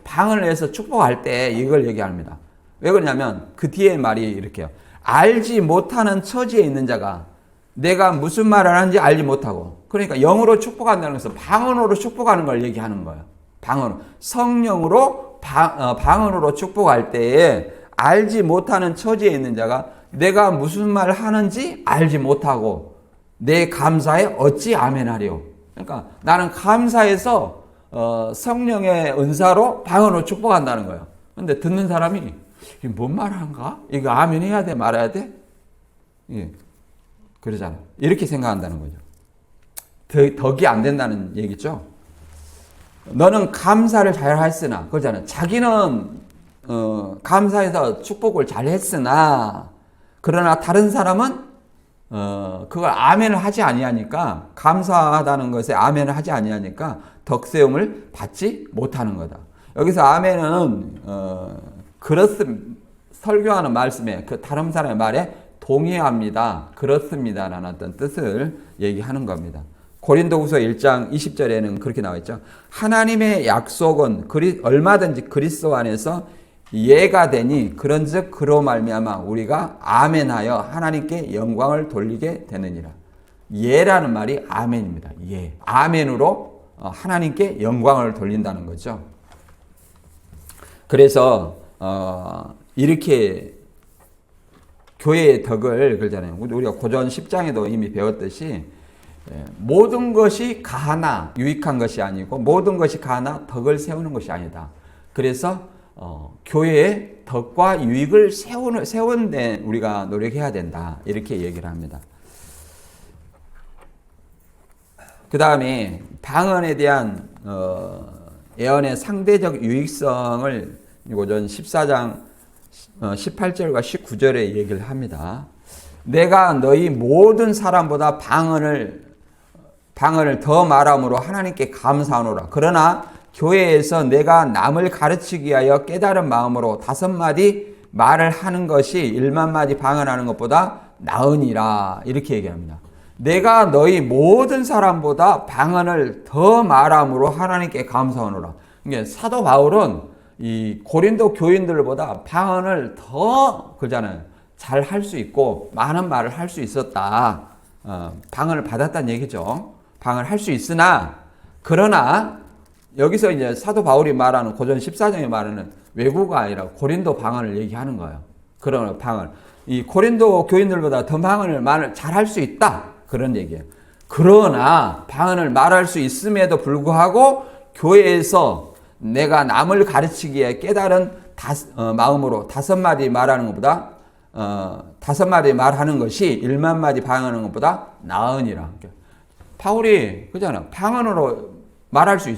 방을 내서 축복할 때 이걸 얘기합니다. 왜 그러냐면 그 뒤에 말이 이렇게요. 알지 못하는 처지에 있는 자가 내가 무슨 말을 하는지 알지 못하고, 그러니까 영으로 축복한다는 것은 방언으로 축복하는 걸 얘기하는 거예요. 방언, 성령으로 방언으로 축복할 때에 알지 못하는 처지에 있는 자가 내가 무슨 말을 하는지 알지 못하고 내 감사에 어찌 아멘하리요. 그러니까 나는 감사해서 성령의 은사로 방언으로 축복한다는 거예요. 근데 듣는 사람이 이게 뭔 말하는가? 이거 아멘 해야 돼 말아야 돼? 예. 그러잖아. 이렇게 생각한다는 거죠. 덕이 안 된다는 얘기죠. 너는 감사를 잘 했으나, 그러잖아요. 자기는 감사해서 축복을 잘 했으나, 그러나 다른 사람은 그걸 아멘을 하지 아니하니까, 감사하다는 것에 아멘을 하지 아니하니까 덕세움을 받지 못하는 거다. 여기서 아멘은 설교하는 말씀에 그 다른 사람의 말에 동의합니다. 그렇습니다라는 어떤 뜻을 얘기하는 겁니다. 고린도후서 1장 20절에는 그렇게 나와 있죠. 하나님의 약속은 얼마든지 그리스도 안에서 예가 되니 그런즉 그로 말미암아 우리가 아멘하여 하나님께 영광을 돌리게 되느니라. 예라는 말이 아멘입니다. 예. 아멘으로 하나님께 영광을 돌린다는 거죠. 그래서 이렇게 교회의 덕을 그러잖아요. 우리가 고전 10장에도 이미 배웠듯이 모든 것이 가하나 유익한 것이 아니고 모든 것이 가하나 덕을 세우는 것이 아니다. 그래서 교회의 덕과 유익을 세우는 데 우리가 노력해야 된다. 이렇게 얘기를 합니다. 그 다음에 방언에 대한 예언의 상대적 유익성을 고전 14장 18절과 19절에 얘기를 합니다. 내가 너희 모든 사람보다 방언을 더 말함으로 하나님께 감사하노라. 그러나 교회에서 내가 남을 가르치기 위하여 깨달은 마음으로 5마디 말을 하는 것이 1만마디 방언하는 것보다 나으니라. 이렇게 얘기합니다. 내가 너희 모든 사람보다 방언을 더 말함으로 하나님께 감사하노라. 그러니까 사도 바울은 이 고린도 교인들보다 방언을 더 그러잖아요. 잘 할 수 있고 많은 말을 할 수 있었다. 방언을 받았다는 얘기죠. 방언을 할 수 있으나 그러나 여기서 이제 사도 바울이 말하는 고전 14장에 말하는 외국어가 아니라 고린도 방언을 얘기하는 거예요. 그런 방언. 이 고린도 교인들보다 더 방언을 잘 할 수 있다. 그런 얘기예요. 그러나 방언을 말할 수 있음에도 불구하고 교회에서 내가 남을 가르치기에 깨달은 마음으로 5마디 말하는 것보다 5마디 말하는 것이 1만마디 방언하는 것보다 나으니라. 바울이 그잖아. 방언으로 말할 수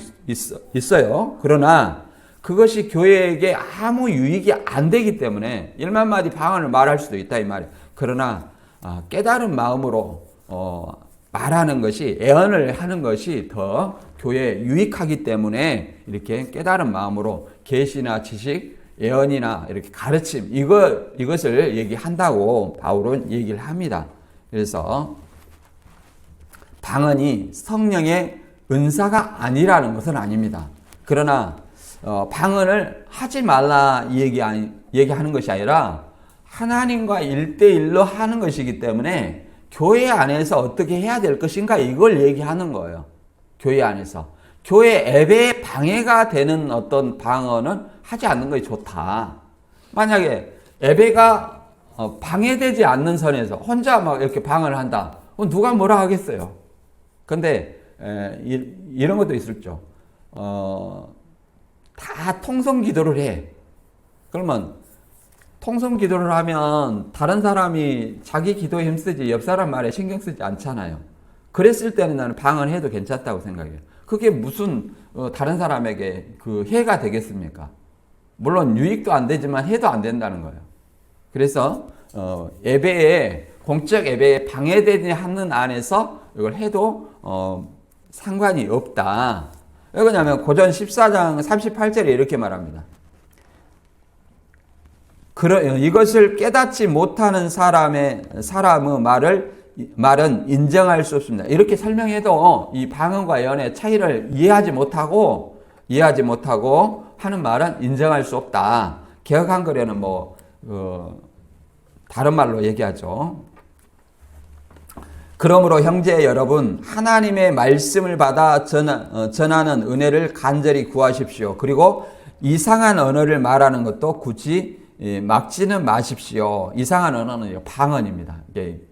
있어요. 그러나 그것이 교회에게 아무 유익이 안 되기 때문에 1만마디 방언을 말할 수도 있다 이 말이에요. 그러나 깨달은 마음으로 말하는 것이 예언을 하는 것이 더 교회에 유익하기 때문에 이렇게 깨달은 마음으로 계시나 지식, 예언이나 이렇게 가르침 이것을 얘기한다고 바울은 얘기를 합니다. 그래서 방언이 성령의 은사가 아니라는 것은 아닙니다. 그러나 방언을 하지 말라 얘기하는 것이 아니라 하나님과 1대1로 하는 것이기 때문에 교회 안에서 어떻게 해야 될 것인가 이걸 얘기하는 거예요. 교회 안에서. 교회 예배에 방해가 되는 어떤 방언은 하지 않는 것이 좋다. 만약에 예배가 방해되지 않는 선에서 혼자 막 이렇게 방언을 한다. 그럼 누가 뭐라 하겠어요. 근데 이런 것도 있었죠. 다 통성 기도를 해. 그러면 통성 기도를 하면 다른 사람이 자기 기도에 힘쓰지 옆 사람 말에 신경 쓰지 않잖아요. 그랬을 때는 나는 방언해도 괜찮다고 생각해요. 그게 무슨 다른 사람에게 그 해가 되겠습니까? 물론 유익도 안 되지만 해도 안 된다는 거예요. 그래서 공적 예배에 방해되지 않는 안에서 이걸 해도 상관이 없다. 왜 그러냐면 고전 14장 38절에 이렇게 말합니다. 이것을 깨닫지 못하는 사람의 말은 인정할 수 없습니다. 이렇게 설명해도 이 방언과 예언의 차이를 이해하지 못하고 하는 말은 인정할 수 없다. 개역 한글에는 다른 말로 얘기하죠. 그러므로 형제 여러분, 하나님의 말씀을 받아 전하는 은혜를 간절히 구하십시오. 그리고 이상한 언어를 말하는 것도 굳이 막지는 마십시오. 이상한 언어는 방언입니다.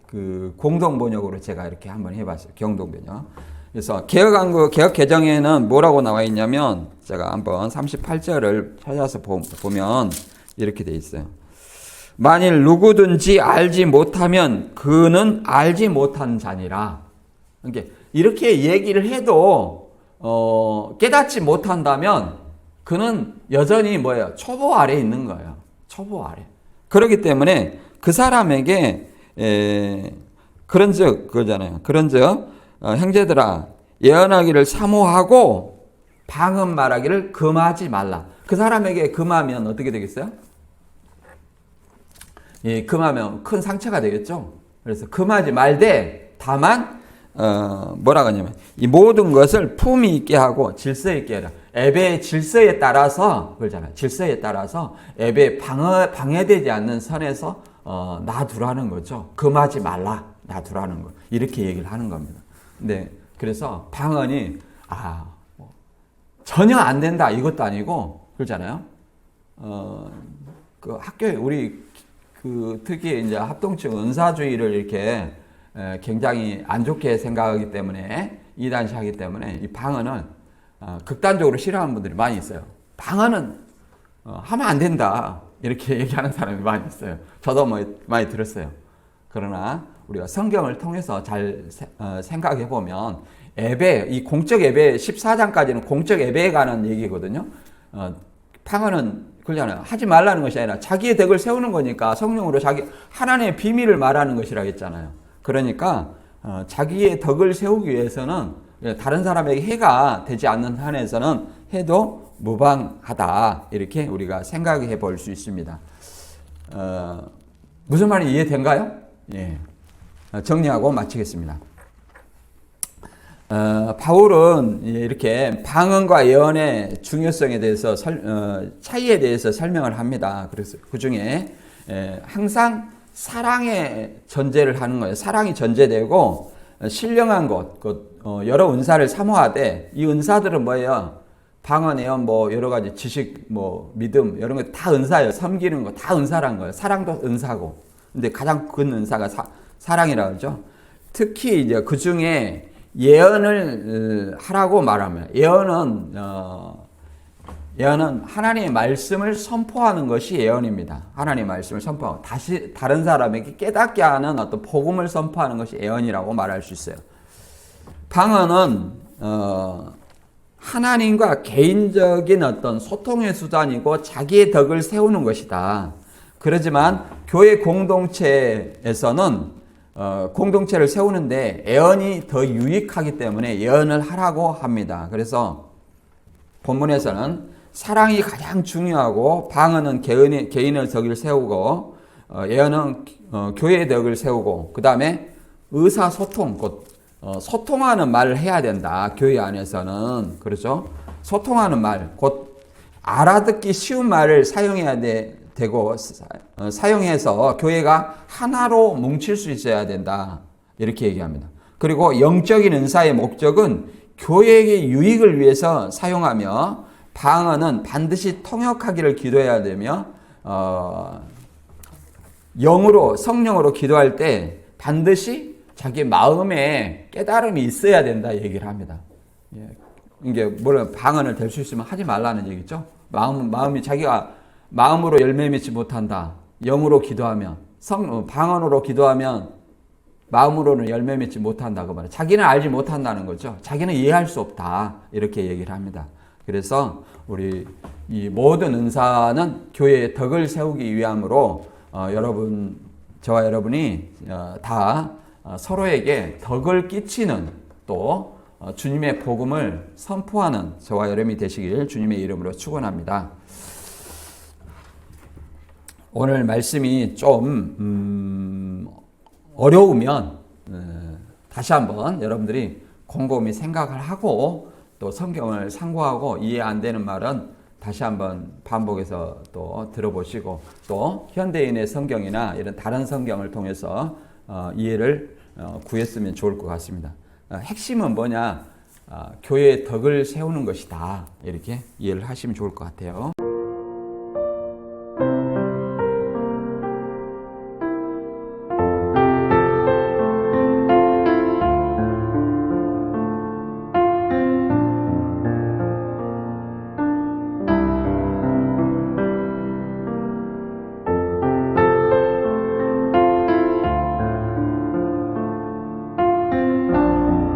그 공동 번역으로 제가 이렇게 한번 해봤어요. 경동 번역. 그래서 개역 개정에는 뭐라고 나와 있냐면 제가 한번 38절을 찾아서 보면 이렇게 돼 있어요. 만일 누구든지 알지 못하면 그는 알지 못한 자니라. 이렇게 얘기를 해도 깨닫지 못한다면 그는 여전히 뭐예요? 초보 아래에 있는 거예요. 초보 아래. 그렇기 때문에 그 사람에게 그런즉 형제들아 예언하기를 사모하고 방언 말하기를 금하지 말라. 그 사람에게 금하면 어떻게 되겠어요? 금하면 큰 상처가 되겠죠. 그래서 금하지 말되 다만 뭐라고 하냐면 이 모든 것을 품위 있게 하고 질서 있게 해라. 예배의 질서에 따라서 그러잖아요. 질서에 따라서 예배 방해되지 않는 선에서 놔두라는 거죠. 금하지 말라. 놔두라는 거. 이렇게 얘기를 하는 겁니다. 네. 그래서 방언이 전혀 안 된다 이것도 아니고 그러잖아요. 그 학교에 우리 특히 이제 합동층 은사주의를 이렇게 굉장히 안 좋게 생각하기 때문에 이단시하기 때문에 이 방언은 극단적으로 싫어하는 분들이 많이 있어요. 방언은 하면 안 된다 이렇게 얘기하는 사람이 많이 있어요. 저도 많이 들었어요. 그러나 우리가 성경을 통해서 잘 생각해 보면 이 공적 예배 14장까지는 공적 예배에 관한 얘기거든요. 방언은 그러잖아요. 하지 말라는 것이 아니라 자기의 덕을 세우는 거니까 성령으로 하나님의 비밀을 말하는 것이라고 했잖아요. 그러니까 자기의 덕을 세우기 위해서는 다른 사람에게 해가 되지 않는 한에서는 해도 무방하다. 이렇게 우리가 생각해 볼 수 있습니다. 무슨 말이 이해된가요? 예. 정리하고 마치겠습니다. 바울은 이렇게 방언과 예언의 중요성에 대해서 차이에 대해서 설명을 합니다. 그래서 그 중에 항상 사랑의 전제를 하는 거예요. 사랑이 전제되고 신령한 것, 여러 은사를 사모하되 이 은사들은 뭐예요? 방언, 예언, 여러 가지 지식, 믿음 이런 거 다 은사예요. 섬기는 거 다 은사란 거예요. 사랑도 은사고. 근데 가장 큰 은사가 사랑이라고 하죠. 특히 이제 그 중에 예언을 하라고 말하면 예언은 하나님의 말씀을 선포하는 것이 예언입니다. 하나님의 말씀을 선포하고 다시 다른 사람에게 깨닫게 하는 어떤 복음을 선포하는 것이 예언이라고 말할 수 있어요. 방언은 하나님과 개인적인 어떤 소통의 수단이고 자기의 덕을 세우는 것이다. 그렇지만 교회 공동체에서는 공동체를 세우는데 예언이 더 유익하기 때문에 예언을 하라고 합니다. 그래서 본문에서는 사랑이 가장 중요하고 방언은 개인의 덕을 세우고 예언은 교회의 덕을 세우고 그 다음에 의사소통, 곧 소통하는 말을 해야 된다. 교회 안에서는. 그렇죠? 소통하는 말, 곧 알아듣기 쉬운 말을 사용해야 되고 사용해서 교회가 하나로 뭉칠 수 있어야 된다. 이렇게 얘기합니다. 그리고 영적인 은사의 목적은 교회의 유익을 위해서 사용하며 방언은 반드시 통역하기를 기도해야 되며 성령으로 기도할 때 반드시 자기 마음에 깨달음이 있어야 된다 얘기를 합니다. 이게 방언을 될 수 있으면 하지 말라는 얘기죠. 마음이 자기가 마음으로 열매 맺지 못한다. 영으로 기도하면 방언으로 기도하면 마음으로는 열매 맺지 못한다. 그 말이에요. 자기는 알지 못한다는 거죠. 자기는 이해할 수 없다. 이렇게 얘기를 합니다. 그래서 우리 이 모든 은사는 교회의 덕을 세우기 위함으로 저와 여러분이 다 서로에게 덕을 끼치는 또 주님의 복음을 선포하는 저와 여러분이 되시길 주님의 이름으로 축원합니다. 오늘 말씀이 좀 어려우면 다시 한번 여러분들이 곰곰이 생각을 하고 또 성경을 참고하고 이해 안 되는 말은 다시 한번 반복해서 또 들어보시고 또 현대인의 성경이나 이런 다른 성경을 통해서 이해를 구했으면 좋을 것 같습니다. 핵심은 뭐냐? 교회의 덕을 세우는 것이다. 이렇게 이해를 하시면 좋을 것 같아요.